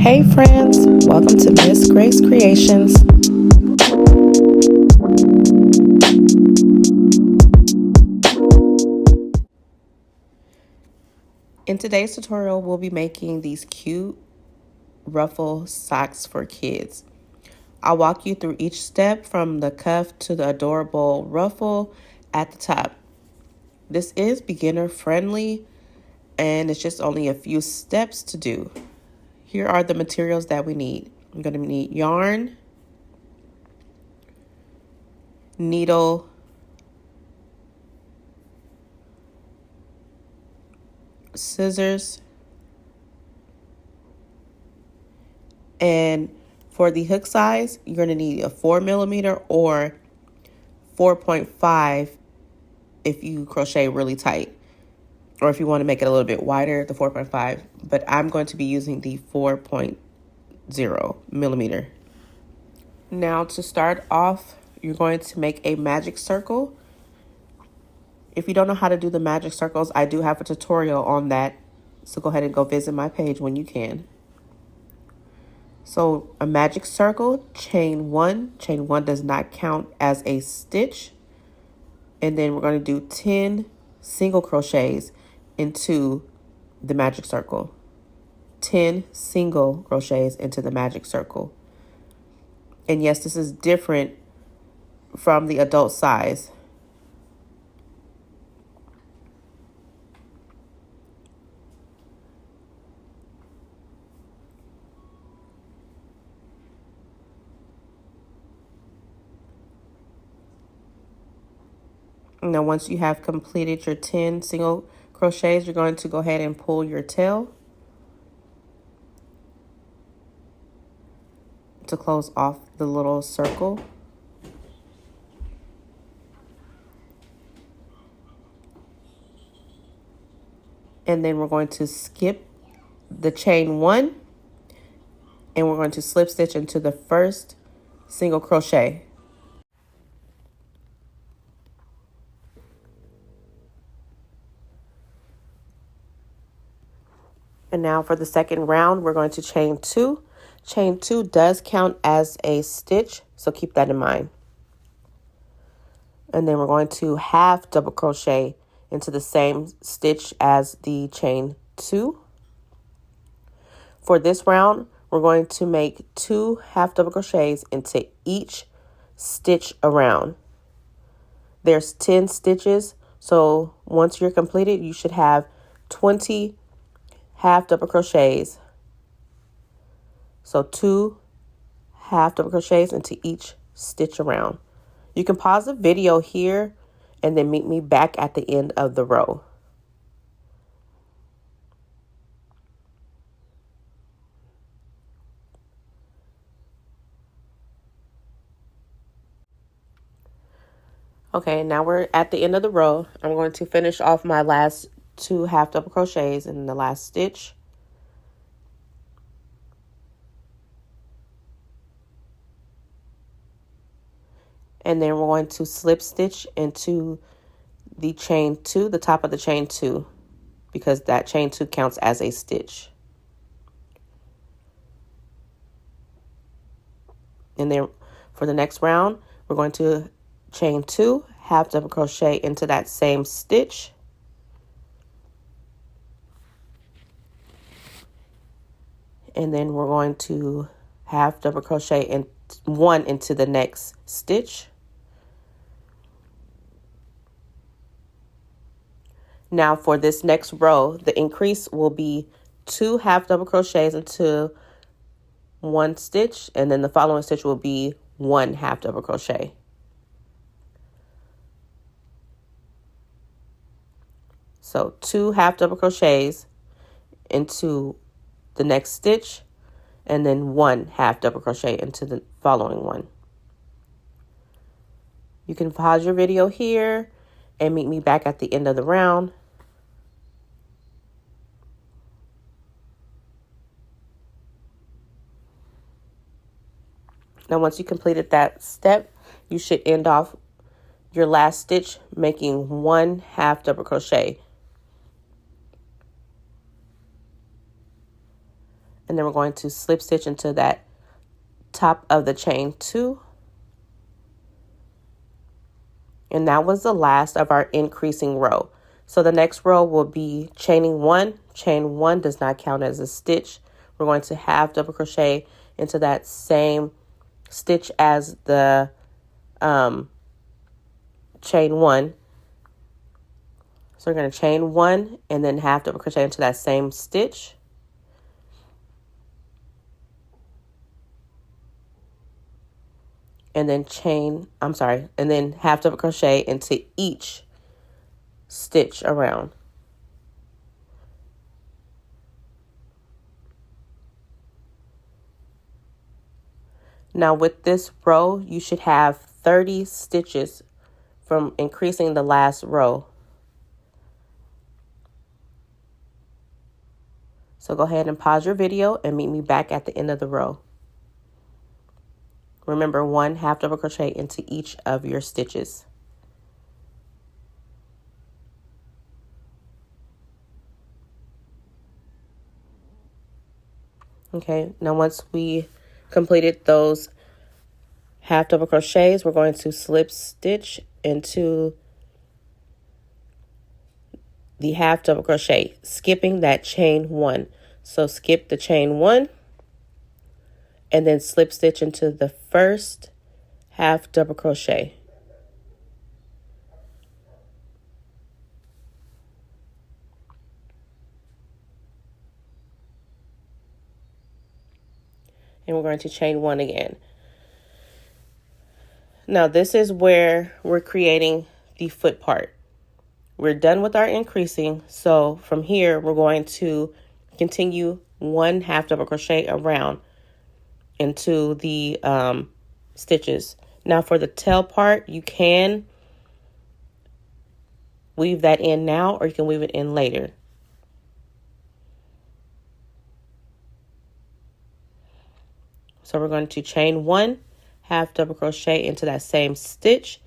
Hey friends, welcome to Miss Grace Creations. In today's tutorial, we'll be making these cute ruffle socks for kids. I'll walk you through each step from the cuff to the adorable ruffle at the top. This is beginner friendly and it's just only a few steps to do. Here are the materials that we need. I'm going to need yarn, needle, scissors, and for the hook size, you're going to need a 4mm or 4.5 if you crochet really tight. Or if you want to make it a little bit wider, the 4.5. But I'm going to be using the 4.0mm. Now to start off, you're going to make a magic circle. If you don't know how to do the magic circles, I do have a tutorial on that. So go ahead and go visit my page when you can. So a magic circle, chain one. Chain one does not count as a stitch. And then we're going to do 10 single crochets into the magic circle. 10 single crochets into the magic circle. And yes, this is different from the adult size. Now, once you have completed your 10 single crochets, you're going to go ahead and pull your tail to close off the little circle. And then we're going to skip the chain one and we're going to slip stitch into the first single crochet. And now for the second round, we're going to chain two. Chain two does count as a stitch, so keep that in mind. And then we're going to half double crochet into the same stitch as the chain two. For this round, we're going to make 2 half double crochets into each stitch around. There's 10 stitches, so once you're completed, you should have 20 half double crochets. So 2 half double crochets into each stitch around. You can pause the video here and then meet me back at the end of the row. Okay, now we're at the end of the row. I'm going to finish off my last 2 half double crochets in the last stitch. And then we're going to slip stitch into the chain two, the top of the chain two, because that chain two counts as a stitch. And then for the next round, we're going to chain two, half double crochet into that same stitch. And then we're going to half double crochet in one into the next stitch. Now for this next row, the increase will be 2 half double crochets into one stitch, and then the following stitch will be 1 half double crochet. So 2 half double crochets into the next stitch, and then 1 half double crochet into the following one. You can pause your video here and meet me back at the end of the round. Now, once you completed that step, you should end off your last stitch making 1 half double crochet. And then we're going to slip stitch into that top of the chain 2. And that was the last of our increasing row. So the next row will be chaining 1. Chain 1 does not count as a stitch. We're going to half double crochet into that same stitch as the chain 1. So we're going to chain 1 and then half double crochet into that same stitch. And then and then half double crochet into each stitch around. Now with this row, you should have 30 stitches from increasing the last row. So go ahead and pause your video and meet me back at the end of the row. Remember, 1 half double crochet into each of your stitches. Okay, now once we completed those half double crochets, we're going to slip stitch into the half double crochet, skipping that chain 1. So skip the chain 1 and then slip stitch into the first half double crochet. And we're going to chain 1 again. Now this is where we're creating the foot part. We're done with our increasing. So from here, we're going to continue 1 half double crochet around into the stitches. Now for the tail part, you can weave that in now, or you can weave it in later. So we're going to chain 1 half double crochet into that same stitch,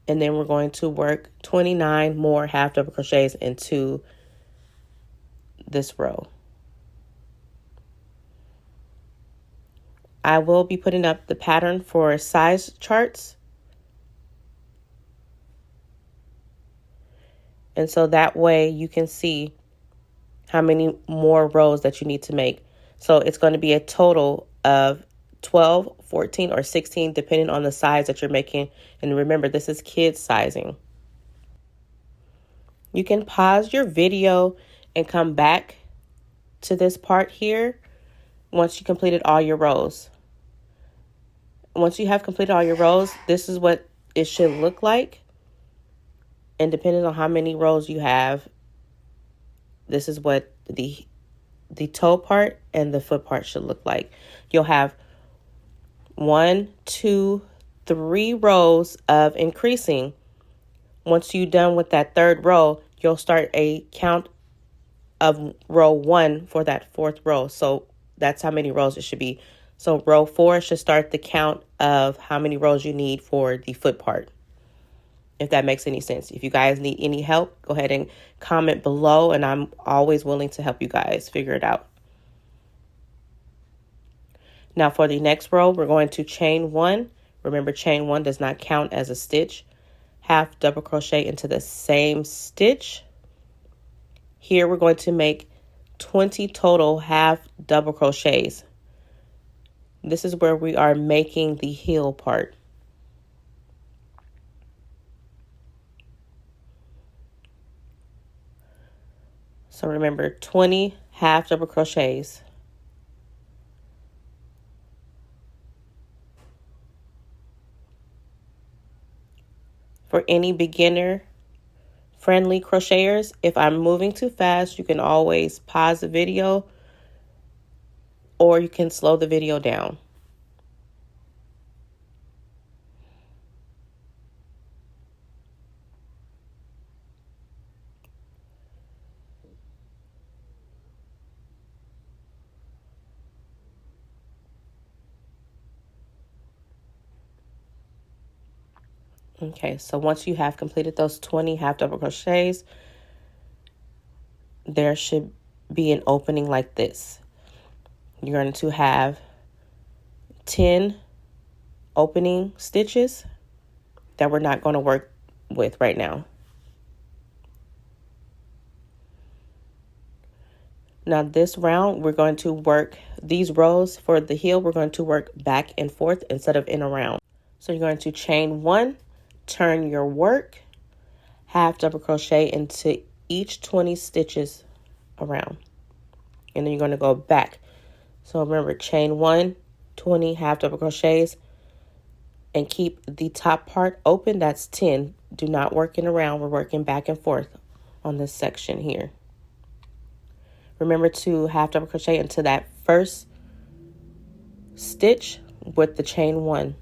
and then we're going to work 29 more half double crochets into this row. I will be putting up the pattern for size charts. And so that way you can see how many more rows that you need to make. So it's going to be a total of 12, 14, or 16, depending on the size that you're making. And remember, this is kids sizing. You can pause your video and come back to this part here once you completed all your rows. Once you have completed all your rows, this is what it should look like. And depending on how many rows you have, this is what the toe part and the foot part should look like. You'll have 1, 2, 3 rows of increasing. Once you're done with that third row, you'll start a count of row 1 for that fourth row. So that's how many rows it should be. So row 4 should start the count of how many rows you need for the foot part, if that makes any sense. If you guys need any help, go ahead and comment below, and I'm always willing to help you guys figure it out. Now for the next row, we're going to chain 1. Remember, chain 1 does not count as a stitch. Half double crochet into the same stitch. Here we're going to make 20 total half double crochets. This is where we are making the heel part. So remember, 20 half double crochets. For any beginner friendly crocheters, if I'm moving too fast, you can always pause the video, or you can slow the video down. Okay, so once you have completed those 20 half double crochets, there should be an opening like this. You're going to have 10 opening stitches that we're not going to work with right now. Now this round, we're going to work these rows for the heel. We're going to work back and forth instead of in a round. So you're going to chain 1, turn your work, half double crochet into each 20 stitches around. And then you're going to go back. So remember, chain 1, 20 half double crochets, and keep the top part open. That's 10. Do not work in a round. We're working back and forth on this section here. Remember to half double crochet into that first stitch with the chain 1.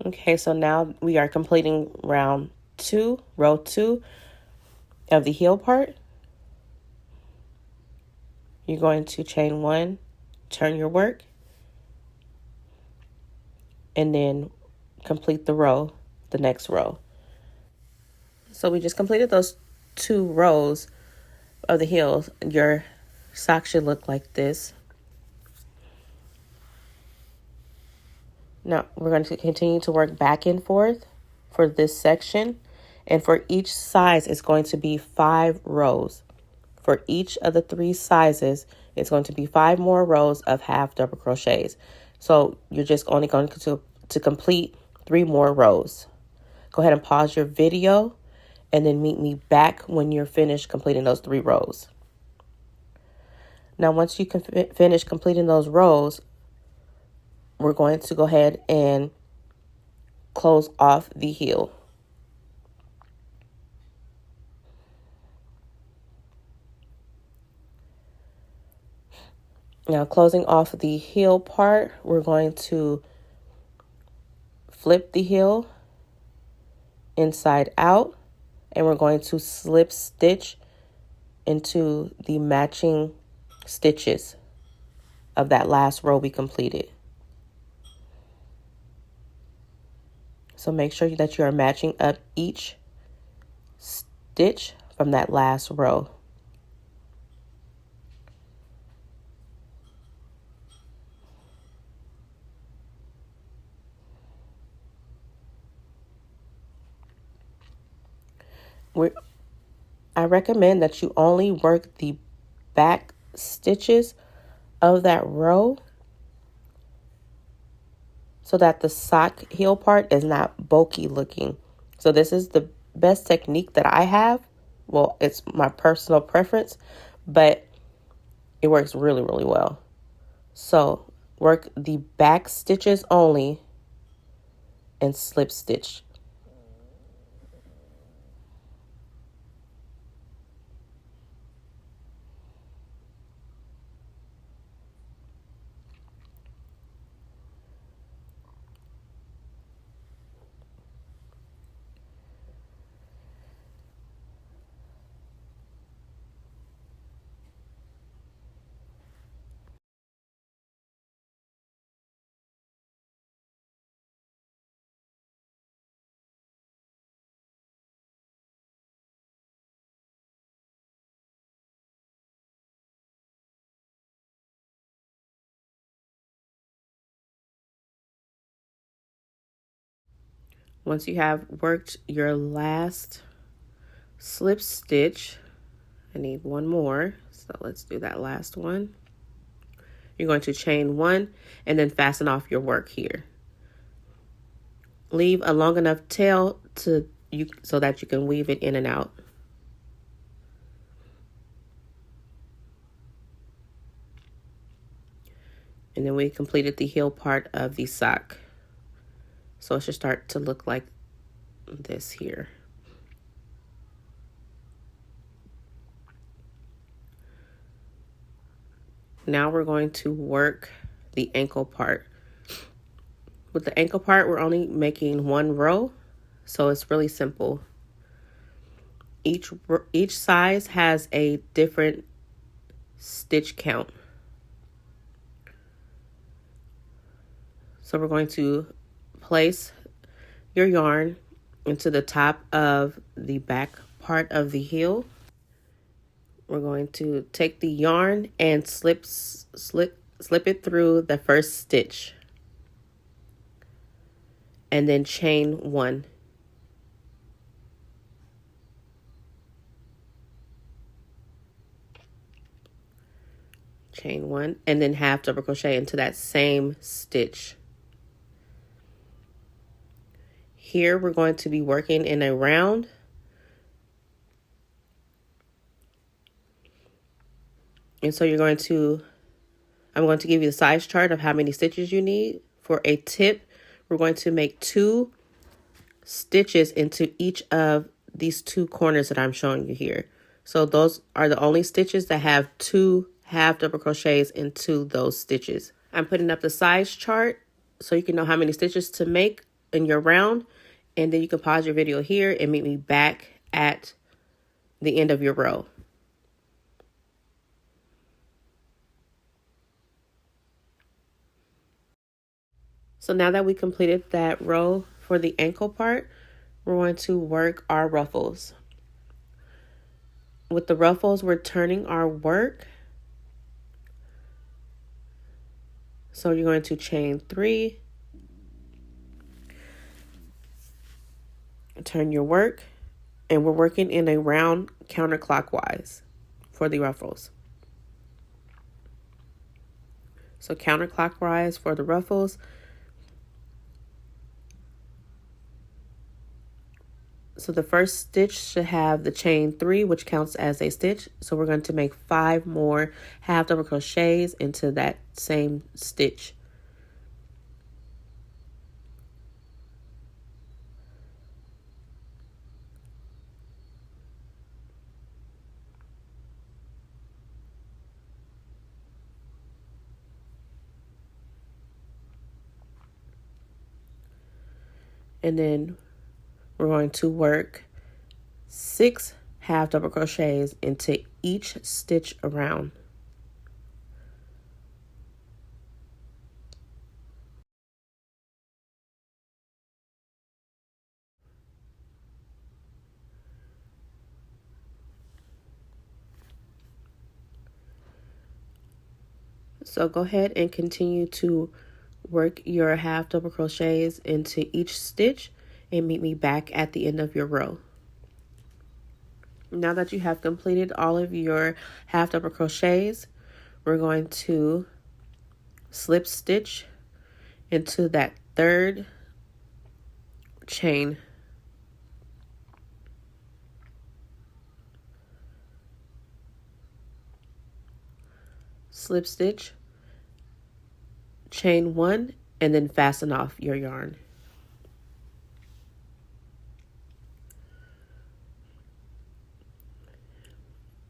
Okay, so now we are completing row 2 of the heel part. You're going to chain 1, turn your work, and then complete the next row. So we just completed those 2 rows of the heels. Your sock should look like this. Now we're going to continue to work back and forth for this section, and for each size it's going to be 5 rows. For each of the 3 sizes, it's going to be 5 more rows of half double crochets. So you're just only going to complete 3 more rows. Go ahead and pause your video and then meet me back when you're finished completing those 3 rows. Now, once you can finish completing those rows, we're going to go ahead and close off the heel. Now, closing off the heel part, we're going to flip the heel inside out, and we're going to slip stitch into the matching stitches of that last row we completed. So make sure that you are matching up each stitch from that last row. I recommend that you only work the back stitches of that row so that the sock heel part is not bulky looking. So this is the best technique that I have. Well, it's my personal preference, but it works really, really well. So work the back stitches only and slip stitch. Once you have worked your last slip stitch, I need one more, so let's do that last one. You're going to chain 1 and then fasten off your work here. Leave a long enough tail so that you can weave it in and out. And then we completed the heel part of the sock. So it should start to look like this here. Now we're going to work the ankle part. With the ankle part, we're only making one row, so it's really simple. Each size has a different stitch count. So we're going to place your yarn into the top of the back part of the heel. We're going to take the yarn and slip it through the first stitch, and then chain one. Chain one, and then half double crochet into that same stitch. Here we're going to be working in a round. And so I'm going to give you the size chart of how many stitches you need. For a tip, we're going to make 2 stitches into each of these 2 corners that I'm showing you here. So those are the only stitches that have 2 half double crochets into those stitches. I'm putting up the size chart so you can know how many stitches to make in your round, and then you can pause your video here and meet me back at the end of your row. So now that we completed that row for the ankle part, we're going to work our ruffles. With the ruffles, we're turning our work. So you're going to chain 3, turn your work, and we're working in a round counterclockwise for the ruffles. So counterclockwise for the ruffles. So the first stitch should have the chain 3, which counts as a stitch. So we're going to make 5 more half double crochets into that same stitch. And then we're going to work 6 half double crochets into each stitch around. So go ahead and continue to work your half double crochets into each stitch and meet me back at the end of your row. Now that you have completed all of your half double crochets, we're going to slip stitch into that third chain. Slip stitch, chain 1, and then fasten off your yarn.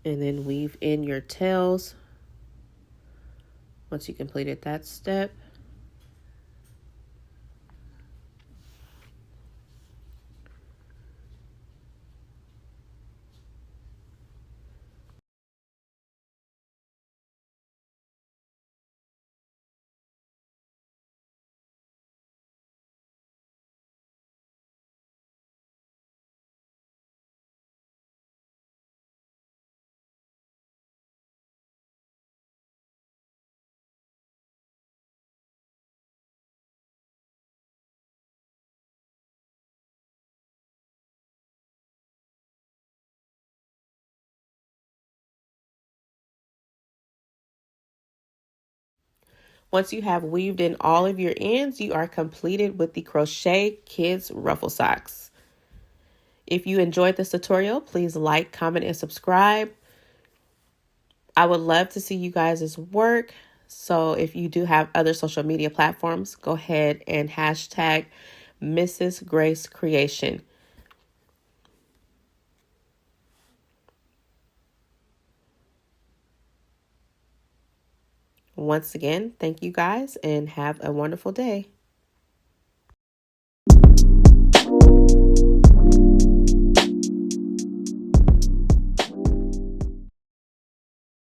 And then weave in your tails once you completed that step. Once you have weaved in all of your ends, you are completed with the Crochet Kids Ruffle Socks. If you enjoyed this tutorial, please like, comment, and subscribe. I would love to see you guys' work. So if you do have other social media platforms, go ahead and hashtag Mrs. Grace Creation. Once again, thank you guys and have a wonderful day.